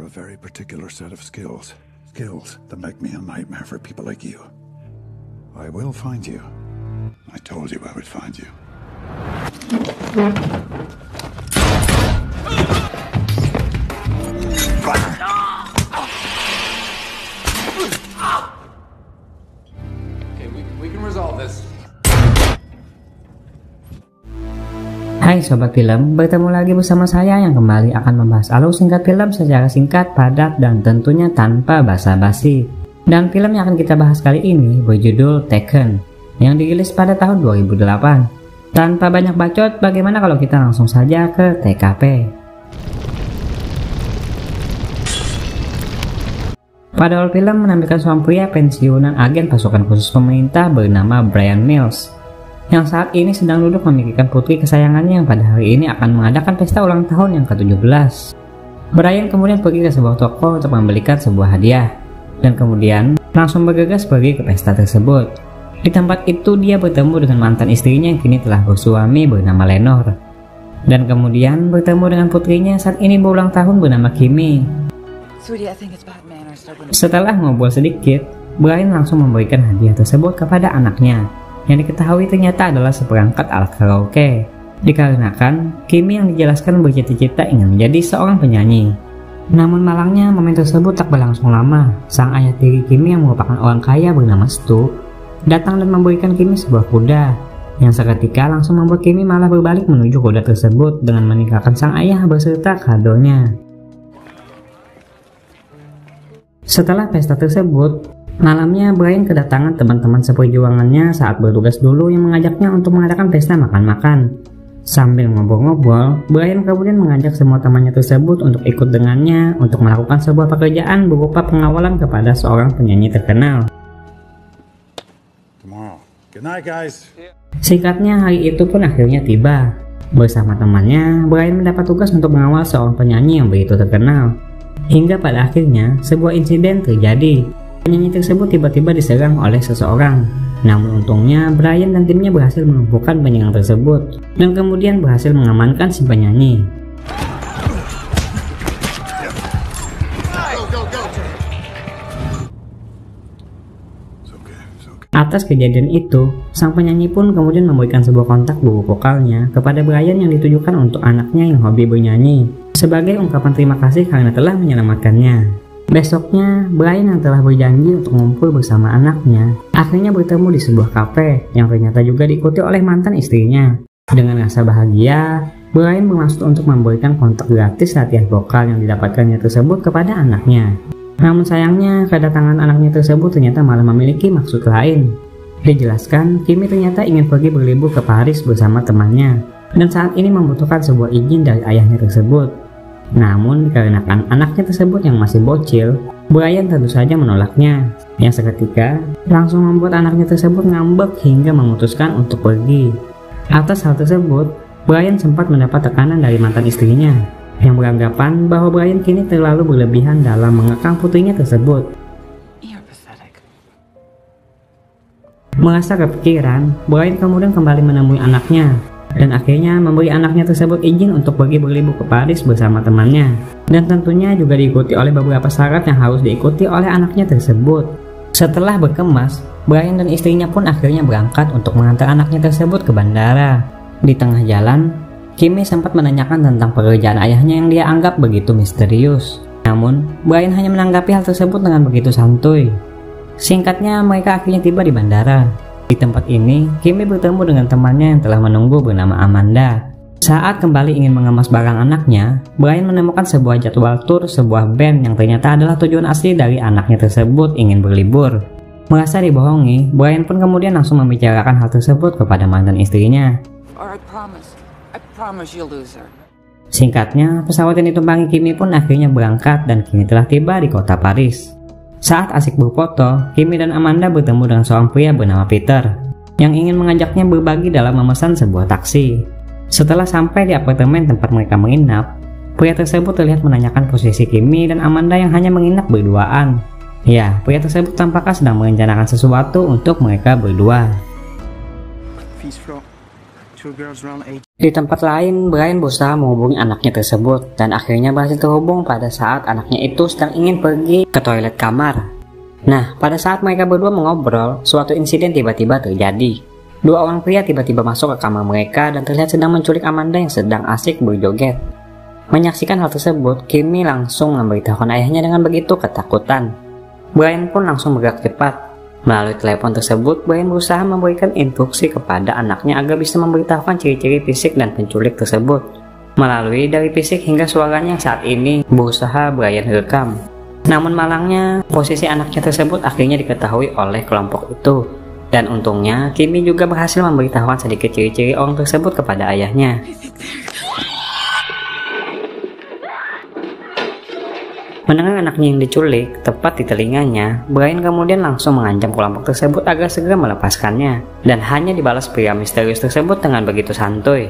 a very particular set of skills. Skills that make me a nightmare for people like you. I will find you. I told you I would find you. Okay, we can resolve this. Hai Sobat Film, bertemu lagi bersama saya yang kembali akan membahas alur singkat film secara singkat, padat, dan tentunya tanpa basa-basi. Dan film yang akan kita bahas kali ini berjudul Taken, yang dirilis pada tahun 2008. Tanpa banyak bacot, bagaimana kalau kita langsung saja ke TKP? Pada awal film menampilkan seorang pria pensiunan agen pasukan khusus pemerintah bernama Bryan Mills, yang saat ini sedang duduk memikirkan putri kesayangannya yang pada hari ini akan mengadakan pesta ulang tahun yang ke-17. Bryan kemudian pergi ke sebuah toko untuk membelikan sebuah hadiah, dan kemudian langsung bergegas pergi ke pesta tersebut. Di tempat itu dia bertemu dengan mantan istrinya yang kini telah bersuami bernama Lenore, dan kemudian bertemu dengan putrinya saat ini berulang tahun bernama Kimmy. Setelah ngobrol sedikit, Bryan langsung memberikan hadiah tersebut kepada anaknya, yang diketahui ternyata adalah seperangkat alat karaoke. Dikarenakan Kimmy yang dijelaskan bercita-cita ingin menjadi seorang penyanyi. Namun malangnya momen tersebut tak berlangsung lama. Sang ayah tiri Kimmy yang merupakan orang kaya bernama Stu datang dan memberikan Kimmy sebuah kuda, yang seketika langsung membuat Kimmy malah berbalik menuju kuda tersebut dengan meninggalkan sang ayah beserta kadonya. Setelah pesta tersebut, malamnya Bryan kedatangan teman-teman seperjuangannya saat bertugas dulu yang mengajaknya untuk mengadakan pesta makan-makan. Sambil ngobrol-ngobrol, Bryan kemudian mengajak semua temannya tersebut untuk ikut dengannya untuk melakukan sebuah pekerjaan berupa pengawalan kepada seorang penyanyi terkenal. Good night, guys. Singkatnya, hari itu pun akhirnya tiba. Bersama temannya, Bryan mendapat tugas untuk mengawal seorang penyanyi yang begitu terkenal. Hingga pada akhirnya, sebuah insiden terjadi. Penyanyi tersebut tiba-tiba diserang oleh seseorang. Namun untungnya Bryan dan timnya berhasil melumpuhkan penyerang tersebut dan kemudian berhasil mengamankan si penyanyi. Atas kejadian itu, sang penyanyi pun kemudian memberikan sebuah kontak buku vokalnya kepada Bryan yang ditujukan untuk anaknya yang hobi bernyanyi, sebagai ungkapan terima kasih karena telah menyelamatkannya. Besoknya, Bryan yang telah berjanji untuk ngumpul bersama anaknya akhirnya bertemu di sebuah kafe yang ternyata juga diikuti oleh mantan istrinya. Dengan rasa bahagia, Bryan bermaksud untuk memberikan kontak gratis latihan vokal yang didapatkannya tersebut kepada anaknya. Namun sayangnya, kedatangan anaknya tersebut ternyata malah memiliki maksud lain. Dijelaskan, Kimmy ternyata ingin pergi berlibur ke Paris bersama temannya, dan saat ini membutuhkan sebuah izin dari ayahnya tersebut. Namun dikarenakan anaknya tersebut yang masih bocil, Bryan tentu saja menolaknya, yang seketika langsung membuat anaknya tersebut ngambek hingga memutuskan untuk pergi. Atas hal tersebut, Bryan sempat mendapat tekanan dari mantan istrinya, yang beranggapan bahwa Bryan kini terlalu berlebihan dalam mengekang putrinya tersebut. Merasa kepikiran, Bryan kemudian kembali menemui anaknya, dan akhirnya memberi anaknya tersebut izin untuk pergi berlibur ke Paris bersama temannya, dan tentunya juga diikuti oleh beberapa syarat yang harus diikuti oleh anaknya tersebut. Setelah berkemas, Bryan dan istrinya pun akhirnya berangkat untuk mengantar anaknya tersebut ke bandara. Di tengah jalan, Kimmy sempat menanyakan tentang pekerjaan ayahnya yang dia anggap begitu misterius. Namun, Bryan hanya menanggapi hal tersebut dengan begitu santuy. Singkatnya, mereka akhirnya tiba di bandara. Di tempat ini, Kimmy bertemu dengan temannya yang telah menunggu bernama Amanda. Saat kembali ingin mengemas barang anaknya, Bryan menemukan sebuah jadwal tur sebuah band yang ternyata adalah tujuan asli dari anaknya tersebut ingin berlibur. Merasa dibohongi, Bryan pun kemudian langsung membicarakan hal tersebut kepada mantan istrinya. Singkatnya, pesawat yang ditumpangi Kimmy pun akhirnya berangkat dan kini telah tiba di kota Paris. Saat asik berfoto, Kimmy dan Amanda bertemu dengan seorang pria bernama Peter yang ingin mengajaknya berbagi dalam memesan sebuah taksi. Setelah sampai di apartemen tempat mereka menginap, pria tersebut terlihat menanyakan posisi Kimmy dan Amanda yang hanya menginap berduaan. Ya, pria tersebut tampaknya sedang merencanakan sesuatu untuk mereka berdua. Di tempat lain, Brian berusaha menghubungi anaknya tersebut dan akhirnya berhasil terhubung pada saat anaknya itu sedang ingin pergi ke toilet kamar. Nah, pada saat mereka berdua mengobrol, suatu insiden tiba-tiba terjadi. Dua orang pria tiba-tiba masuk ke kamar mereka dan terlihat sedang menculik Amanda yang sedang asik berjoget. Menyaksikan hal tersebut, Kimmy langsung memberitahukan ayahnya dengan begitu ketakutan. Brian pun langsung bergerak cepat. Melalui telepon tersebut, Brian berusaha memberikan instruksi kepada anaknya agar bisa memberitahukan ciri-ciri fisik dan penculik tersebut. Melalui dari fisik hingga suaranya yang saat ini berusaha Brian rekam. Namun malangnya, posisi anaknya tersebut akhirnya diketahui oleh kelompok itu. Dan untungnya, Kimmy juga berhasil memberitahukan sedikit ciri-ciri orang tersebut kepada ayahnya. Mendengar anaknya yang diculik tepat di telinganya, Brian kemudian langsung mengancam kelompok tersebut agar segera melepaskannya, dan hanya dibalas pria misterius tersebut dengan begitu santuy.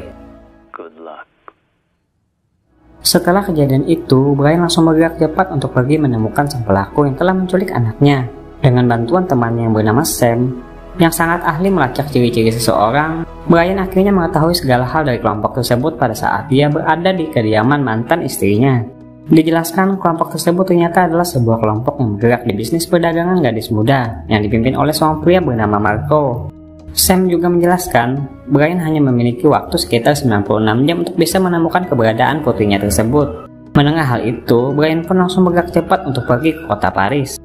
Setelah kejadian itu, Brian langsung bergerak cepat untuk pergi menemukan sang pelaku yang telah menculik anaknya. Dengan bantuan temannya yang bernama Sam, yang sangat ahli melacak ciri-ciri seseorang, Brian akhirnya mengetahui segala hal dari kelompok tersebut pada saat dia berada di kediaman mantan istrinya. Dijelaskan kelompok tersebut ternyata adalah sebuah kelompok yang bergerak di bisnis perdagangan gadis muda yang dipimpin oleh seorang pria bernama Marco. Sam juga menjelaskan, Brian hanya memiliki waktu sekitar 96 jam untuk bisa menemukan keberadaan putrinya tersebut. Mendengar hal itu, Brian pun langsung bergerak cepat untuk pergi ke kota Paris.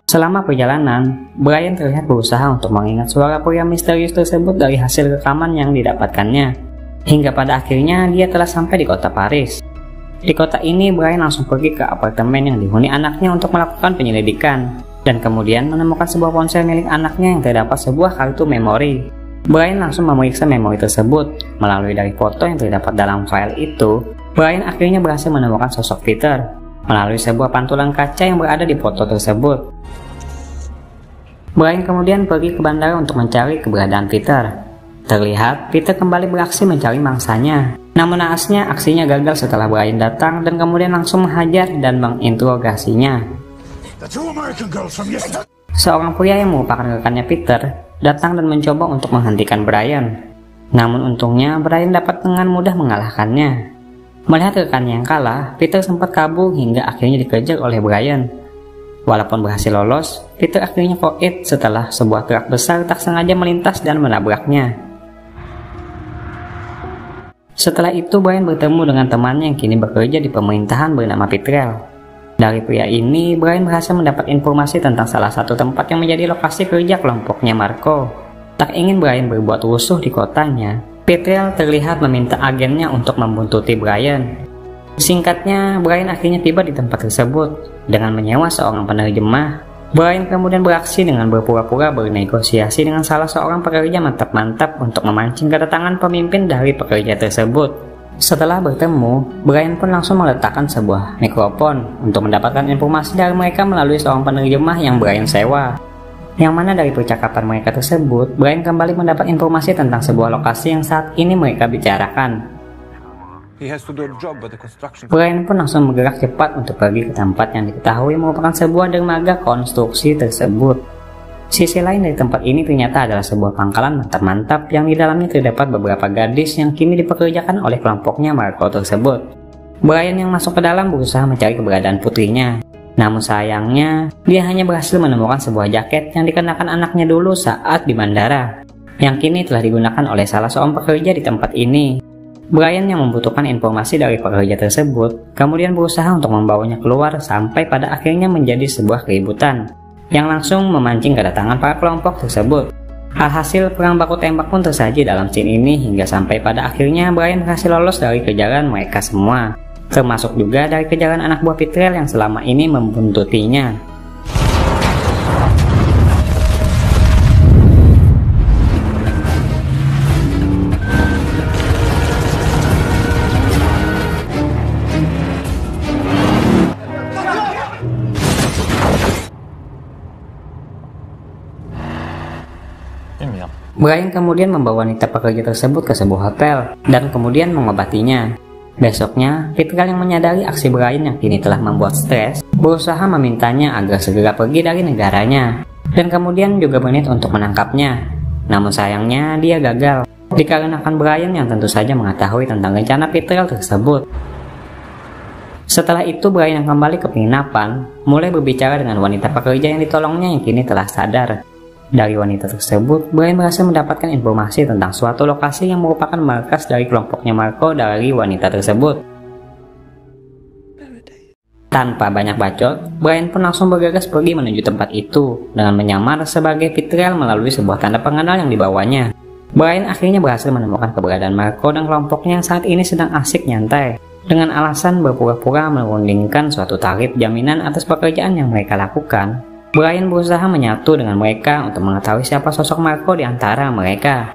Selama perjalanan, Brian terlihat berusaha untuk mengingat suara pria misterius tersebut dari hasil rekaman yang didapatkannya. Hingga pada akhirnya dia telah sampai di kota Paris. Di kota ini, Brian langsung pergi ke apartemen yang dihuni anaknya untuk melakukan penyelidikan. Dan kemudian menemukan sebuah ponsel milik anaknya yang terdapat sebuah kartu memori. Brian langsung memeriksa memori tersebut. Melalui dari foto yang terdapat dalam file itu, Brian akhirnya berhasil menemukan sosok Peter melalui sebuah pantulan kaca yang berada di foto tersebut. Brian kemudian pergi ke bandara untuk mencari keberadaan Peter. Terlihat, Peter kembali beraksi mencari mangsanya. Namun naasnya, aksinya gagal setelah Brian datang dan kemudian langsung menghajar dan menginterogasinya. Seorang pria yang merupakan rekannya Peter datang dan mencoba untuk menghentikan Brian. Namun untungnya, Brian dapat dengan mudah mengalahkannya. Melihat rekannya yang kalah, Peter sempat kabur hingga akhirnya dikejar oleh Brian. Walaupun berhasil lolos, Peter akhirnya koit setelah sebuah truk besar tak sengaja melintas dan menabraknya. Setelah itu, Brian bertemu dengan temannya yang kini bekerja di pemerintahan bernama Petrel. Dari pria ini, Brian berhasil mendapat informasi tentang salah satu tempat yang menjadi lokasi kerja kelompoknya Marco. Tak ingin Brian berbuat rusuh di kotanya, Petrel terlihat meminta agennya untuk membuntuti Brian. Singkatnya, Brian akhirnya tiba di tempat tersebut. Dengan menyewa seorang penerjemah, Brian kemudian beraksi dengan berpura-pura bernegosiasi dengan salah seorang pekerja mantap-mantap untuk memancing kedatangan pemimpin dari pekerja tersebut. Setelah bertemu, Brian pun langsung meletakkan sebuah mikrofon untuk mendapatkan informasi dari mereka melalui seorang penerjemah yang Brian sewa. Yang mana dari percakapan mereka tersebut, Brian kembali mendapat informasi tentang sebuah lokasi yang saat ini mereka bicarakan. Brian pun langsung bergerak cepat untuk pergi ke tempat yang diketahui merupakan sebuah dermaga konstruksi tersebut. Sisi lain dari tempat ini ternyata adalah sebuah pangkalan mantap-mantap yang di dalamnya terdapat beberapa gadis yang kini dipekerjakan oleh kelompoknya Marco tersebut. Brian yang masuk ke dalam berusaha mencari keberadaan putrinya. Namun sayangnya, dia hanya berhasil menemukan sebuah jaket yang dikenakan anaknya dulu saat di bandara, yang kini telah digunakan oleh salah seorang pekerja di tempat ini. Brian yang membutuhkan informasi dari pekerja tersebut, kemudian berusaha untuk membawanya keluar sampai pada akhirnya menjadi sebuah keributan, yang langsung memancing kedatangan para kelompok tersebut. Alhasil, perang baku tembak pun tersaji dalam scene ini hingga sampai pada akhirnya Brian berhasil lolos dari kejaran mereka semua, termasuk juga dari kejaran anak buah Petrel yang selama ini membuntutinya. Brian kemudian membawa wanita pekerja tersebut ke sebuah hotel dan kemudian mengobatinya. Besoknya, Petrel yang menyadari aksi Brian yang kini telah membuat stres, berusaha memintanya agar segera pergi dari negaranya, dan kemudian juga berniat untuk menangkapnya. Namun sayangnya dia gagal, dikarenakan Brian yang tentu saja mengetahui tentang rencana Petrel tersebut. Setelah itu Brian yang kembali ke penginapan, mulai berbicara dengan wanita pekerja yang ditolongnya yang kini telah sadar. Dari wanita tersebut, Brian berhasil mendapatkan informasi tentang suatu lokasi yang merupakan markas dari kelompoknya Marco dari wanita tersebut. Tanpa banyak bacot, Brian pun langsung bergegas pergi menuju tempat itu dengan menyamar sebagai Petrel melalui sebuah tanda pengenal yang dibawanya. Brian akhirnya berhasil menemukan keberadaan Marco dan kelompoknya yang saat ini sedang asik nyantai, dengan alasan berpura-pura merundingkan suatu tarif jaminan atas pekerjaan yang mereka lakukan. Brian berusaha menyatu dengan mereka untuk mengetahui siapa sosok Marco di antara mereka.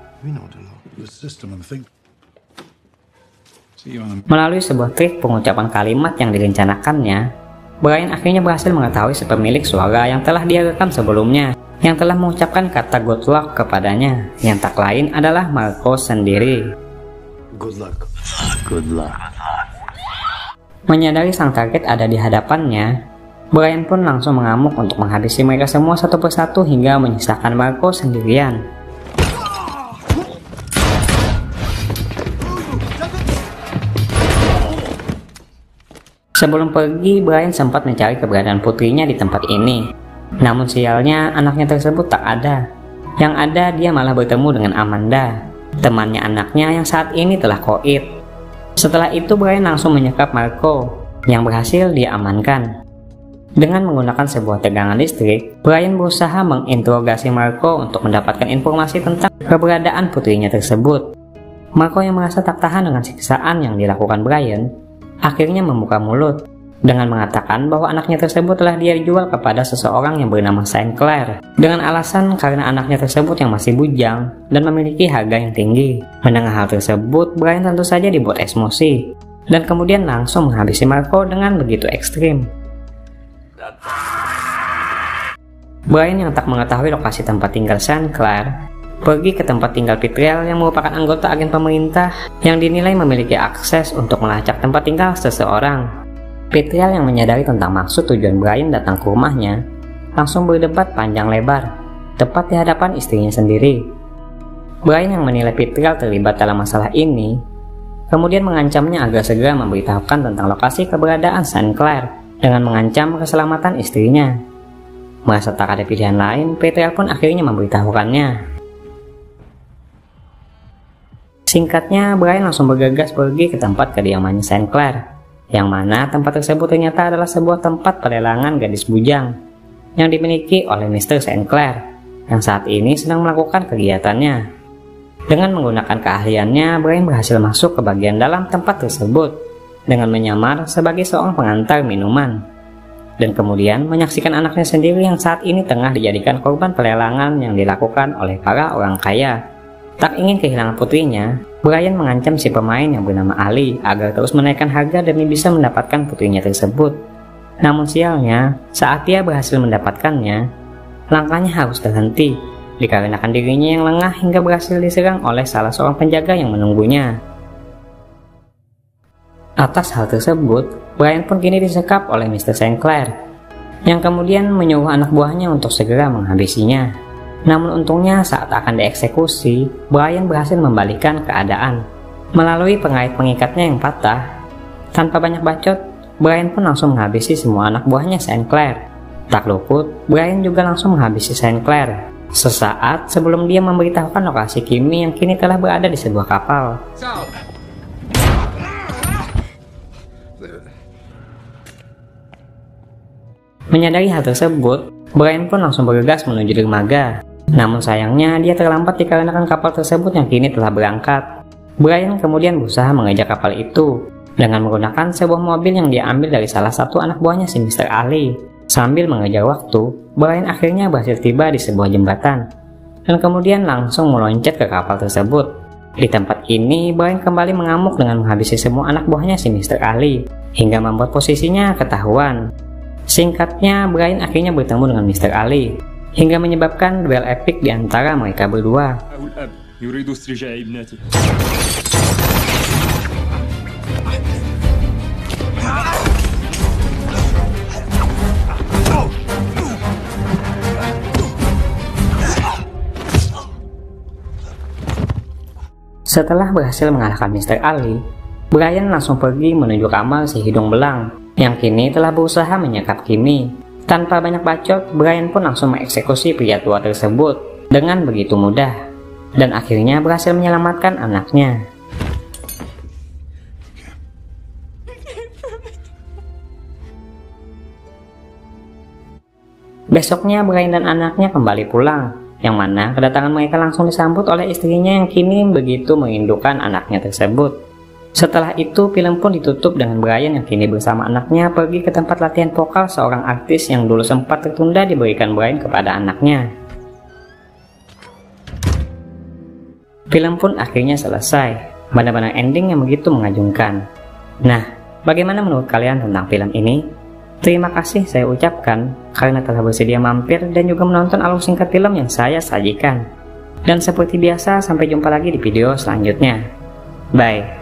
Melalui sebuah trik pengucapan kalimat yang direncanakannya, Brian akhirnya berhasil mengetahui si pemilik suara yang telah dia rekam sebelumnya, yang telah mengucapkan kata good luck kepadanya, yang tak lain adalah Marco sendiri. Good luck. Good luck. Menyadari sang target ada di hadapannya, Brian pun langsung mengamuk untuk menghabisi mereka semua satu persatu hingga menyisakan Marco sendirian. Sebelum pergi, Brian sempat mencari keberadaan putrinya di tempat ini. Namun sialnya, anaknya tersebut tak ada. Yang ada, dia malah bertemu dengan Amanda, temannya anaknya yang saat ini telah koit. Setelah itu, Brian langsung menyekap Marco, yang berhasil dia amankan. Dengan menggunakan sebuah tegangan listrik, Brian berusaha menginterogasi Marco untuk mendapatkan informasi tentang keberadaan putrinya tersebut. Marco yang merasa tak tahan dengan siksaan yang dilakukan Brian, akhirnya membuka mulut dengan mengatakan bahwa anaknya tersebut telah dia dijual kepada seseorang yang bernama Saint Clair dengan alasan karena anaknya tersebut yang masih bujang dan memiliki harga yang tinggi. Mendengar hal tersebut, Brian tentu saja dibuat emosi dan kemudian langsung menghabisi Marco dengan begitu ekstrim. Brian yang tak mengetahui lokasi tempat tinggal Saint Clair pergi ke tempat tinggal Petrel yang merupakan anggota agen pemerintah yang dinilai memiliki akses untuk melacak tempat tinggal seseorang. Petrel yang menyadari tentang maksud tujuan Brian datang ke rumahnya, langsung berdebat panjang lebar, tepat di hadapan istrinya sendiri. Brian yang menilai Petrel terlibat dalam masalah ini, kemudian mengancamnya agar segera memberitahukan tentang lokasi keberadaan Saint Clair dengan mengancam keselamatan istrinya. Merasa tak ada pilihan lain, Petrel pun akhirnya memberitahukannya. Singkatnya, Brian langsung bergegas pergi ke tempat kediamannya Saint Clair, yang mana tempat tersebut ternyata adalah sebuah tempat pelelangan gadis bujang yang dimiliki oleh Mr. Saint Clair, yang saat ini sedang melakukan kegiatannya. Dengan menggunakan keahliannya, Brian berhasil masuk ke bagian dalam tempat tersebut dengan menyamar sebagai seorang pengantar minuman, dan kemudian menyaksikan anaknya sendiri yang saat ini tengah dijadikan korban pelelangan yang dilakukan oleh para orang kaya. Tak ingin kehilangan putrinya, Brian mengancam si pemain yang bernama Ali agar terus menaikkan harga demi bisa mendapatkan putrinya tersebut. Namun sialnya, saat dia berhasil mendapatkannya, langkahnya harus terhenti dikarenakan dirinya yang lengah hingga berhasil diserang oleh salah seorang penjaga yang menunggunya. Atas hal tersebut, Brian pun kini disekap oleh Mr. Saint Clair, yang kemudian menyuruh anak buahnya untuk segera menghabisinya. Namun untungnya saat akan dieksekusi, Brian berhasil membalikkan keadaan. Melalui pengait pengikatnya yang patah, tanpa banyak bacot, Brian pun langsung menghabisi semua anak buahnya Saint Clair. Tak luput, Brian juga langsung menghabisi Saint Clair sesaat sebelum dia memberitahukan lokasi Kimi yang kini telah berada di sebuah kapal. Menyadari hal tersebut, Brian pun langsung bergegas menuju dermaga. Namun sayangnya dia terlambat dikarenakan kapal tersebut yang kini telah berangkat. Brian kemudian berusaha mengejar kapal itu dengan menggunakan sebuah mobil yang dia ambil dari salah satu anak buahnya si Mr. Ali. Sambil mengejar waktu, Brian akhirnya berhasil tiba di sebuah jembatan dan kemudian langsung meloncat ke kapal tersebut. Di tempat ini, Brian kembali mengamuk dengan menghabisi semua anak buahnya si Mr. Ali hingga membuat posisinya ketahuan. Singkatnya, Brian akhirnya bertemu dengan Mr. Ali hingga menyebabkan duel epik di antara mereka berdua. Setelah berhasil mengalahkan Mr. Ali, Brian langsung pergi menuju kamar si hidung belang yang kini telah berusaha menyekap Kimi. Tanpa banyak bacot, Brian pun langsung mengeksekusi pria tua tersebut dengan begitu mudah dan akhirnya berhasil menyelamatkan anaknya. Besoknya Brian dan anaknya kembali pulang, yang mana kedatangan mereka langsung disambut oleh istrinya yang kini begitu merindukan anaknya tersebut. Setelah itu film pun ditutup dengan Brian yang kini bersama anaknya pergi ke tempat latihan vokal seorang artis yang dulu sempat tertunda diberikan Brian kepada anaknya. Film pun akhirnya selesai, benar-benar ending yang begitu mengagumkan. Nah, bagaimana menurut kalian tentang film ini? Terima kasih saya ucapkan karena telah bersedia mampir dan juga menonton alur singkat film yang saya sajikan. Dan seperti biasa, sampai jumpa lagi di video selanjutnya. Bye.